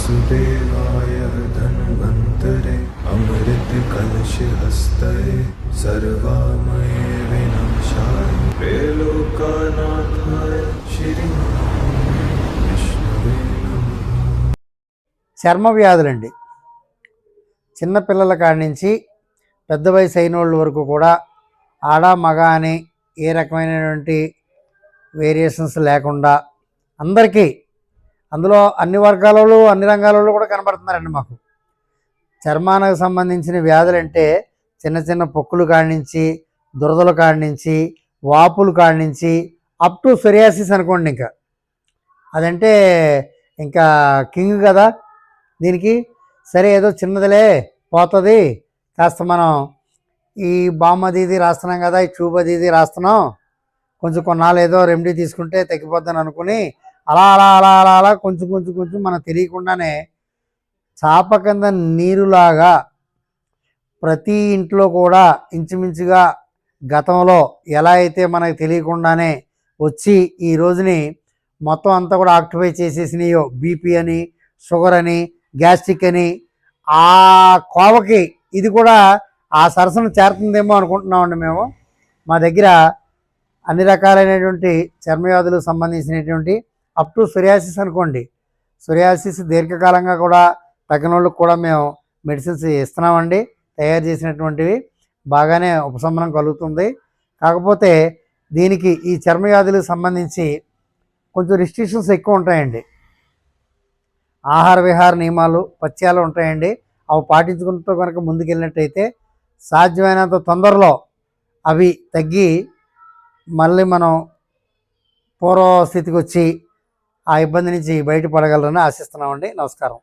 वासुदेवाय धन्वन्तरे अमृत कलश हस्तये सर्वामये विनाशाय त्रैलोक्यनाथाय श्री विष्णुवे नमः। చర్మ వ్యాధులండి. చిన్నపిల్లల కాడి నుంచి పెద్ద వయసు అయిన వాళ్ళ వరకు కూడా ఆడ మగ అని ఏ రకమైనటువంటి వేరియేషన్స్ లేకుండా అందరికీ, అందులో అన్ని వర్గాలలో అన్ని రంగాలలో కూడా కనబడుతున్నారండి. మాకు చర్మానికి సంబంధించిన వ్యాధులు అంటే చిన్న చిన్న పొక్కులు కాడి నుంచి, దురదల కాడి నుంచి, వాపులు కాడి నుంచి అప్ టు సొరియాసిస్ అనుకోండి. ఇంకా అదంటే ఇంకా కింగ్ కదా దీనికి. సరే ఏదో చిన్నదిలే పోతుంది, కాస్త మనం ఈ బామ్ అది ఇది రాస్తున్నాం కదా, ఈ ట్యూబ్ అది ఇది రాస్తున్నాం, కొంచెం కొన్నాళ్ళు ఏదో రెమెడీ తీసుకుంటే తగ్గిపోద్దని అనుకుని అలా అలా అలా అలా అలా కొంచెం కొంచెం కొంచెం మనకు తెలియకుండానే చాప కింద నీరులాగా ప్రతి ఇంట్లో కూడా ఇంచుమించుగా గతంలో ఎలా అయితే మనకు తెలియకుండానే వచ్చి ఈ రోజుని మొత్తం అంతా కూడా ఆక్టిఫై చేసేసినాయో, బీపీ అని, షుగర్ అని, గ్యాస్ట్రిక్ అని, ఆ కోవకి ఇది కూడా ఆ సరసన చేరుతుందేమో అనుకుంటున్నామండి మేము. మా దగ్గర అన్ని రకాలైనటువంటి చర్మవ్యాధులకు సంబంధించినటువంటి అప్ టు సొరియాసిస్ అనుకోండి, సొరియాసిస్ దీర్ఘకాలంగా కూడా తగిన వాళ్ళకి కూడా మేము మెడిసిన్స్ ఇస్తున్నామండి. తయారు చేసినటువంటివి బాగానే ఉపశమనం కలుగుతుంది. కాకపోతే దీనికి ఈ చర్మవ్యాధులకు సంబంధించి కొంచెం రిస్ట్రిక్షన్స్ ఎక్కువ ఉంటాయండి. ఆహార విహార నియమాలు, పథ్యాలు ఉంటాయండి. అవి పాటించుకుంటూ కనుక ముందుకెళ్ళినట్టయితే సాధ్యమైనంత తొందరలో అవి తగ్గి మళ్ళీ మనం పూర్వస్థితికి వచ్చి ఆ ఇబ్బంది నుంచి బయటపడగలరని ఆశిస్తున్నామండి. నమస్కారం.